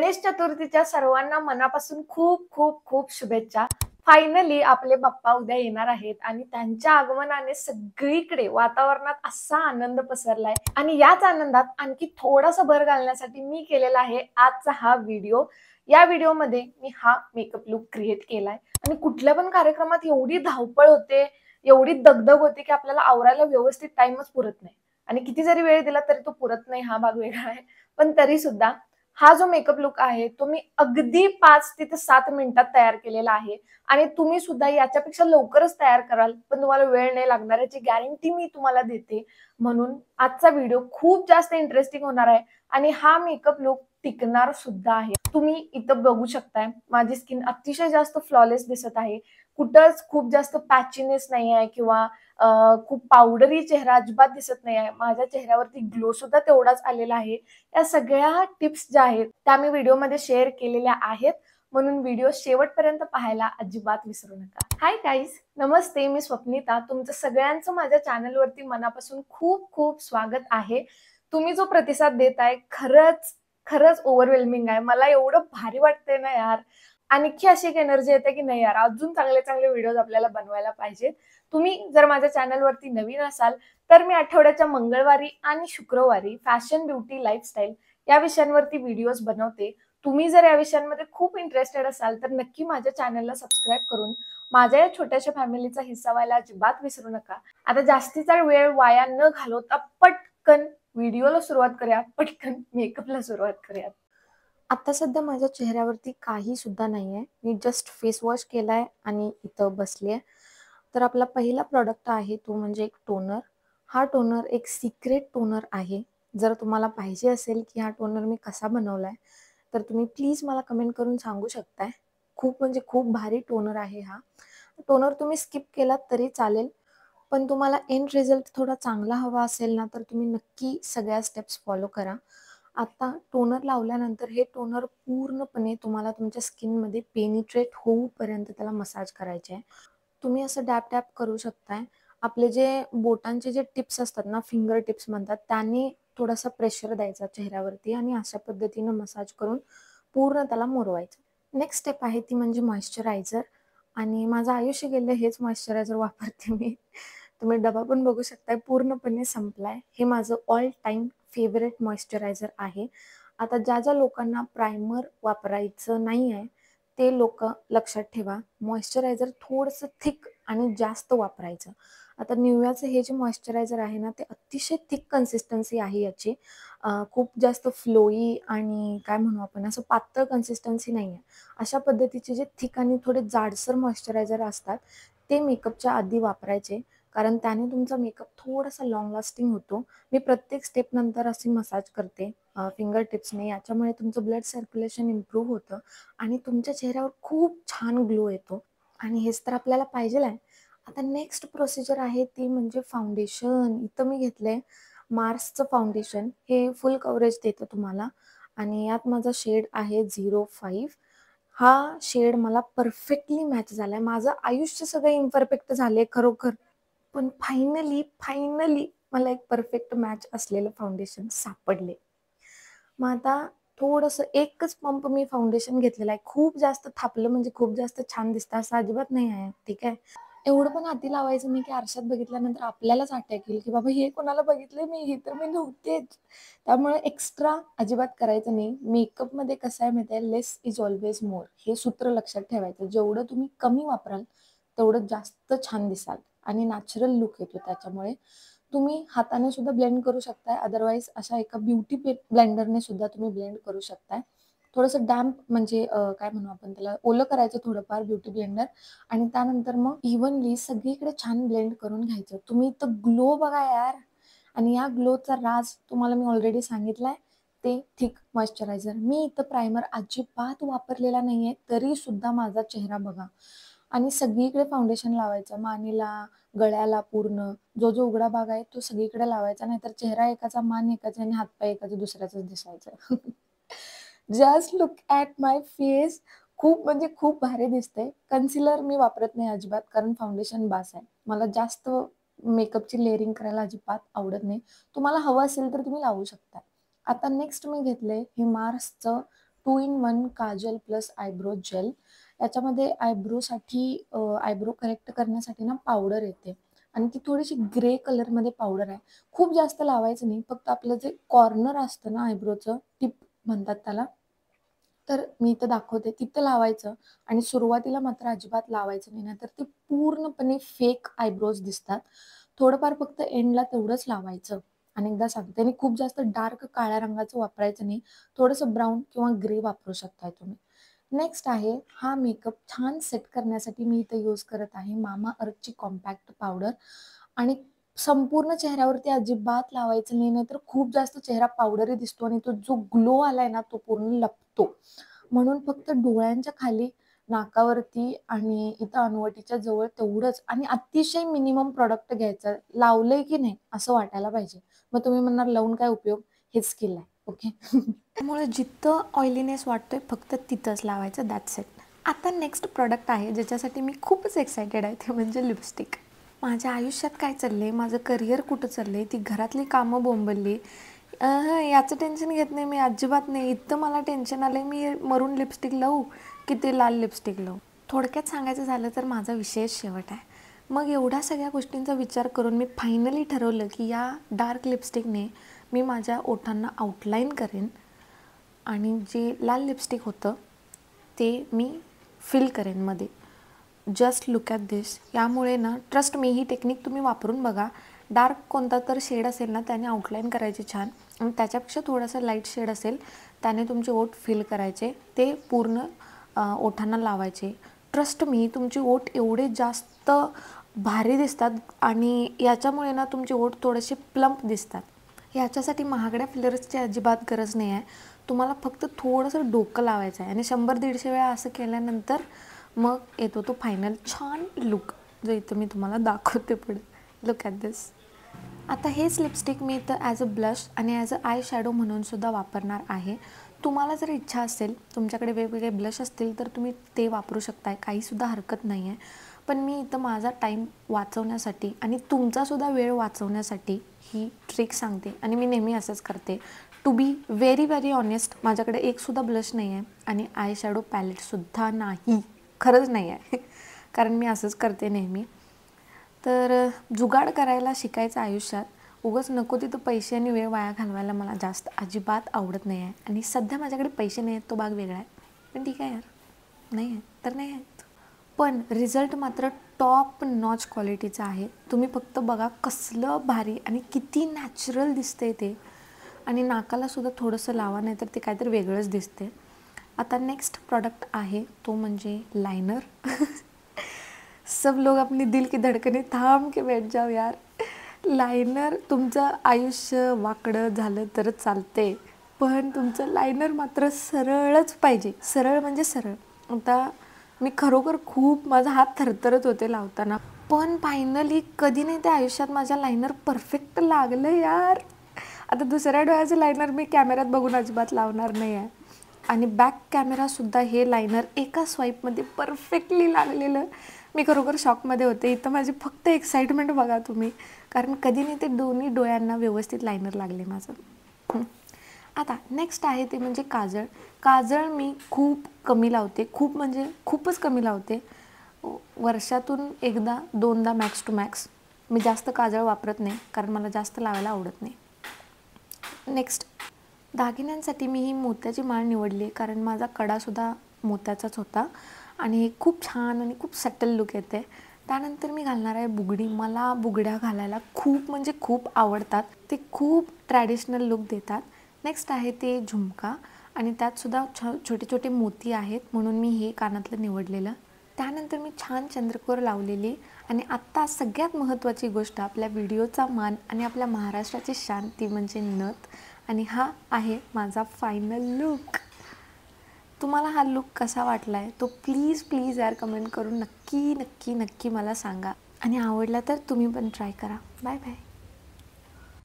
गणेश चतुर्थीच्या सर्वांना मनापासून खूप खूप खूप शुभेच्छा. फायनली आपले बाप्पा उद्या येणार आहेत आणि त्यांच्या आगमनाने सगळीकडे वातावरणात असा आनंद पसरलाय आणि याच आनंदात आणखी थोडासा भर घालण्यासाठी मी केलेला आहे आजचा हा व्हिडिओ. या व्हिडिओमध्ये मी हा मेकअप लुक क्रिएट केलाय आणि कुठल्या पण कार्यक्रमात एवढी धावपळ होते, एवढी दगदग होते की आपल्याला आवरायला व्यवस्थित टाइमच पुरत नाही आणि किती जरी वेळ दिला तरी तो पुरत नाही, हा भाग वेगळा आहे. पण तरी सुद्धा हा जो मेकअप लुक आहे तो मी अगदी 5 ते 7 मिनिटात तयार केलेला आहे आणि तुम्ही सुद्धा याच्यापेक्षा लवकरच तयार कराल, पण तुम्हाला वेळ नाही लागणार याची गॅरंटी मी तुम्हाला देते. म्हणून आजचा व्हिडिओ खूप जास्त इंटरेस्टिंग होणार आहे आणि हा मेकअप लुक टिकणार सुद्धा आहे. तुम्ही इथं बघू शकताय माझी स्किन अतिशय जास्त फ्लॉलेस दिसत आहे. कुठंच खूप जास्त पॅचीनेस नाही आहे किंवा खूप पावडरी चेहरा अजिबात दिसत नाही आहे. माझ्या चेहऱ्यावरती ग्लो सुद्धा तेवढाच आलेला आहे. या सगळ्या टिप्स ज्या आहेत त्या मी व्हिडिओमध्ये शेअर केलेल्या आहेत, म्हणून व्हिडिओ शेवटपर्यंत पाहायला अजिबात विसरू नका. हाय गाईज, नमस्ते. मी स्वप्निता. तुमचं सगळ्यांचं माझ्या चॅनलवरती मनापासून खूप खूप स्वागत आहे. तुम्ही जो प्रतिसाद देताय खरंच खरंच ओव्हरवेल्मिंग आहे. मला एवढं भारी वाटतंय ना यार. आणखी अशी एक एनर्जी येते की नाही यार, अजून चांगले चांगले व्हिडिओज आपल्याला बनवायला पाहिजेत. तुम्ही जर माझ्या चॅनलवरती नवीन असाल तर मी आठवड्याच्या मंगळवारी आणि शुक्रवारी फॅशन, ब्युटी, लाईफस्टाईल या विषयांवरती व्हिडिओज बनवते. तुम्ही जर या विषयांमध्ये खूप इंटरेस्टेड असाल तर नक्की माझ्या चॅनलला सबस्क्राईब करून माझ्या या छोट्याशा फॅमिलीचा हिस्सा व्हायला अजिबात विसरू नका. आता जास्तीचा वेळ वाया न घालवता पटकन व्हिडिओला सुरुवात करूया, पटकन मेकअपला सुरुवात करूया. आता सध्या माझ्या चेहऱ्यावरती काही सुद्धा नाहीये. मी जस्ट फेस वॉश केलाय आणि इथं बसलीये. तर आपला पहिला प्रॉडक्ट आहे तो म्हणजे एक टोनर. हा टोनर एक सिक्रेट टोनर आहे. जर तुम्हाला पाहिजे असेल की हा टोनर मी कसा बनवलाय तर तुम्ही प्लीज मला कमेंट करून सांगू शकताय. खूप म्हणजे खूप भारी टोनर आहे हा. टोनर तुम्ही स्किप केलात तरी चालेल, पण तुम्हाला एंड रिझल्ट थोडा चांगला हवा असेल ना तर तुम्ही नक्की सगळ्या स्टेप्स फॉलो करा. आता टोनर लावल्यानंतर हे टोनर पूर्णपणे तुम्हाला तुमच्या स्किनमध्ये पेनिट्रेट होऊपर्यंत त्याला मसाज करायचे आहे. तुम्ही असं डॅप डॅप करू शकताय. आपले जे बोटांचे जे टिप्स असतात ना, फिंगर टिप्स म्हणतात, त्याने थोडासा प्रेशर द्यायचा चेहऱ्यावरती आणि अशा पद्धतीनं मसाज करून पूर्ण त्याला मुरवायचं. नेक्स्ट स्टेप आहे ती म्हणजे मॉइश्चरायझर आणि माझं आयुष्य गेलं हेच मॉइश्चरायझर वापरते मी. तुम्ही डबा पण बघू शकताय, पूर्णपणे संपलाय. हे माझं ऑल टाईम फेवरेट मॉइश्चरायझर आहे. आता ज्या ज्या लोकांना प्रायमर वापरायचं नाही आहे ते लोक लक्षात ठेवा, मॉइश्चरायझर थोडंसं थिक आणि जास्त वापरायचं. आता निव्याचं हे जे मॉइश्चरायझर आहे ना ते अतिशय थिक कन्सिस्टन्सी आहे याची. खूप जास्त फ्लोई आणि काय म्हणू आपण असं पातळ कन्सिस्टन्सी नाही आहे. अशा पद्धतीचे जे थिक आणि थोडे जाडसर मॉइश्चरायझर असतात ते मेकअपच्या आधी वापरायचे, कारण त्याने तुमचा मेकअप थोडासा लॉंग लास्टिंग होतो. मी प्रत्येक स्टेप नंतर अशी मसाज करते फिंगर टिप्सने. याच्यामुळे तुमचं ब्लड सर्क्युलेशन इम्प्रूव्ह होतं आणि तुमच्या चेहऱ्यावर खूप छान ग्लो येतो आणि हेच तर आपल्याला पाहिजे आहे. आता नेक्स्ट प्रोसिजर आहे ती म्हणजे फाउंडेशन. इथं मी घेतलंय मार्सचं फाउंडेशन. हे फुल कव्हरेज देतं तुम्हाला आणि यात माझा शेड आहे 05. हा शेड मला परफेक्टली मॅच झालाय. माझं आयुष्य सगळं इम्परफेक्ट झालंय खरोखर, पण फायनली मला एक परफेक्ट मॅच असलेलं फाउंडेशन सापडले. मग आता थोडंसं एकच पंप मी फाउंडेशन घेतलेलं आहे. खूप जास्त थापलं म्हणजे खूप जास्त छान दिसतं असं अजिबात नाही आहे, ठीक आहे. एवढं पण हाती लावायचं नाही की आरशात बघितल्यानंतर आपल्यालाच अटॅक येईल की बाबा हे कोणाला बघितलंय मी, हे तर मी नव्हतेच. त्यामुळे एक्स्ट्रा अजिबात करायचं नाही. मेकअपमध्ये कसं आहे माहिती आहे, लेस इज ऑल्वेज मोर. हे सूत्र लक्षात ठेवायचं. जेवढं तुम्ही कमी वापराल तेवढं जास्त छान दिसाल आणि नॅचरल लुक येतो. त्याच्यामुळे तुम्ही हाताने सुद्धा ब्लेंड करू शकताय, अदरवाईज अशा एका ब्युटी ब्लेंडरने सुद्धा तुम्ही ब्लेंड करू शकताय. थोडंसं डॅम्प म्हणजे काय म्हणू आपण त्याला, ओलं करायचं थोडंफार ब्युटी ब्लेंडर आणि त्यानंतर मग इव्हनली सगळीकडे छान ब्लेंड करून घ्यायचं. तुम्ही इथं ग्लो बघा यार. आणि या ग्लोचा राज तुम्हाला मी ऑलरेडी सांगितलाय, ते थिक मॉइश्चरायझर. मी इथं प्रायमर अजिबात वापरलेला नाहीये तरी सुद्धा माझा चेहरा बघा. आणि सगळीकडे फाउंडेशन लावायचं, मानेला, गळ्याला, पूर्ण जो जो उघडा भाग आहे तो सगळीकडे लावायचा, नाहीतर चेहरा एकाचा, मान एकाचा आणि हातपाय एकाचा दुसऱ्याचाच दिसायचं. Just look at my face. खूप म्हणजे खूप भारी दिसते. कन्सिलर मी वापरत नाही अजिबात, कारण फाउंडेशन बास आहे. मला जास्त मेकअपची लेअरिंग करायला अजिबात आवडत नाही. तुम्हाला हवं असेल तर तुम्ही लावू शकता. आता नेक्स्ट मी घेतलंय हे मार्सचं 2 in 1 kajal plus eyebrow gel. याच्यामध्ये आयब्रोसाठी आयब्रो करेक्ट करण्यासाठी ना पावडर येते आणि ती थोडीशी ग्रे कलरमध्ये पावडर आहे. खूप जास्त लावायचं नाही, फक्त आपलं जे कॉर्नर असतं ना आयब्रोचं, टिप म्हणतात त्याला, तर मी इथं दाखवते तिथं लावायचं आणि सुरुवातीला मात्र अजिबात लावायचं नाही, नाहीतर ते पूर्णपणे फेक आयब्रोज दिसतात. थोडंफार फक्त एंडला तेवढंच लावायचं. अनेकदा सांगते आणि खूप जास्त डार्क काळ्या रंगाचं वापरायचं नाही. थोडंसं ब्राऊन किंवा ग्रे वापरू शकताय तुम्ही. नेक्स्ट आहे हा मेकअप छान सेट करण्यासाठी मी इथे यूज करत आहे Mamaearthची कॉम्पॅक्ट पावडर आणि संपूर्ण चेहऱ्यावरती अजिबात लावायचं नाही, नाहीतर खूप जास्त चेहरा पावडरी दिसतो आणि तो जो ग्लो आलाय ना तो पूर्ण लपतो. म्हणून फक्त डोळ्यांच्या खाली, नाकावरती आणि इथं अनुवटीच्या जवळ तेवढंच आणि अतिशय मिनिमम प्रॉडक्ट घ्यायचं. लावलंय की नाही असं वाटायला पाहिजे. मग तुम्ही म्हणणार लावून काय उपयोग? हेच स्किल आहे. ओके. त्यामुळे जिथं ऑइलीनेस वाटतोय फक्त तिथंच लावायचं. That's it. आता नेक्स्ट प्रॉडक्ट आहे ज्याच्यासाठी मी खूपच एक्सायटेड आहे, ते म्हणजे लिपस्टिक. माझ्या आयुष्यात काय चाललंय, माझं करिअर कुठं चाललंय, ती घरातली कामं बोंबलली, याचं टेन्शन घेत नाही मी अजिबात नाही. इथं मला टेन्शन आलंय मी मरून लिपस्टिक लावू की ते लाल लिपस्टिक लावू. थोडक्यात सांगायचं झालं तर माझा विषयच शेवट आहे. मग एवढ्या सगळ्या गोष्टींचा विचार करून मी फायनली ठरवलं की या डार्क लिपस्टिकने मी माझ्या ओठांना आउटलाईन करेन आणि जे लाल लिपस्टिक होतं ते मी फिल करेन मध्ये. जस्ट लुक ॲट दिस. यामुळे ना ट्रस्ट मी ही टेक्निक तुम्ही वापरून बघा. डार्क कोणता तर शेड असेल ना त्याने आउटलाईन करायची छान आणि त्याच्यापेक्षा थोडासा लाईट शेड असेल त्याने तुमचे ओठ फिल करायचे, ते पूर्ण ओठांना लावायचे. ट्रस्ट मी तुमचे ओठ एवढे जास्त भारी दिसतात आणि याच्यामुळे ना तुमचे ओठ थोडेसे प्लम्प दिसतात. याच्यासाठी महागड्या फिलर्सची अजिबात गरज नाही आहे. तुम्हाला फक्त थोडंसं डोकं लावायचं आहे आणि 100-150 वेळा असं केल्यानंतर मग येतो तो फायनल छान लुक, जो इथं मी तुम्हाला दाखवते पुढे. लुक ॲट दिस. आता हेच लिपस्टिक मी इथं ॲज अ ब्लश आणि ॲज अ आय शॅडो म्हणून सुद्धा वापरणार आहे. तुम्हाला जर इच्छा असेल, तुमच्याकडे वेगवेगळे ब्लश असतील तर तुम्ही ते वापरू शकताय, काहीसुद्धा हरकत नाही आहे. पण मी इथं माझा टाईम वाचवण्यासाठी आणि तुमचासुद्धा वेळ वाचवण्यासाठी ही ट्रिक सांगते आणि मी नेहमी असंच करते. To be very very honest, माझ्याकडे एकसुद्धा ब्लश नाही आहे आणि आय शॅडो पॅलेटसुद्धा नाही, खरंच नाही आहे. कारण मी असंच करते नेहमी. तर जुगाड करायला शिकायचं आयुष्यात. उगाच नको तिथं पैसे आणि वेळ वाया घालवायला मला जास्त अजिबात आवडत नाही आहे. आणि सध्या माझ्याकडे पैसे नाही आहेत तो भाग वेगळा आहे, पण ठीक आहे यार, नाही आहेत तर नाही आहेत. पण रिझल्ट मात्र टॉप नॉच क्वालिटीचा आहे. तुम्ही फक्त बघा कसलं भारी आणि किती नॅचरल दिसते ते. आणि नाकालासुद्धा थोडंसं लावा, नाही तर ते काहीतरी वेगळंच दिसते. आता नेक्स्ट प्रॉडक्ट आहे तो म्हणजे लायनर. सब लोग अपनी दिल की धडकने थांब के बैठ जाओ यार. लायनर तुमचं आयुष्य वाकडं झालं तर चालते, पण तुमचं लायनर मात्र सरळच पाहिजे. सरळ म्हणजे सरळ. आता मी खरोखर खूप, माझा हात थरथरत होते लावताना, पण फायनली कधी नाही त्या आयुष्यात माझ्या लायनर परफेक्ट लागलं यार. आता दुसऱ्या डोळ्याचं लायनर मी कॅमेऱ्यात बघून अजिबात लावणार नाही आहे. आणि बॅक कॅमेरासुद्धा हे लायनर एका स्वाईपमध्ये परफेक्टली लागलेलं. मी खरोखर शॉकमध्ये होते. इथं माझी फक्त एक्साइटमेंट बघा तुम्ही, कारण कधी नाही ते दोन्ही डोळ्यांना व्यवस्थित लायनर लागले माझं. आता नेक्स्ट आहे ते म्हणजे काजळ. काजळ मी खूप कमी लावते, खूप म्हणजे खूपच कमी लावते. वर्षातून एकदा दोनदा मॅक्स टू मॅक्स. मी जास्त काजळ वापरत नाही कारण मला जास्त लावायला आवडत नाही. नेक्स्ट दागिन्यांसाठी मी ही मोत्याची माळ निवडली कारण माझा कडासुद्धा मोत्याचाच होता आणि हे खूप छान आणि खूप सटल लुक येते. त्यानंतर मी घालणार आहे बुगडी. मला बुगड्या घालायला खूप म्हणजे खूप आवडतात, ते खूप ट्रॅडिशनल लुक देतात. नेक्स्ट आहे ते झुमका आणि त्यातसुद्धा छोटे छोटे मोती आहेत म्हणून मी हे कानातलं निवडलेलं. त्यानंतर मी छान चंद्रकोर लावलेली आणि आत्ता सगळ्यात महत्त्वाची गोष्ट, आपल्या व्हिडिओचा मान आणि आपल्या महाराष्ट्राची शान, ती म्हणजे नथ. आणि हा आहे माझा फायनल लुक. तुम्हाला हा लुक कसा वाटला आहे तो प्लीज प्लीज यार कमेंट करून नक्की नक्की नक्की मला सांगा आणि आवडला तर तुम्ही पण ट्राय करा. Bye bye.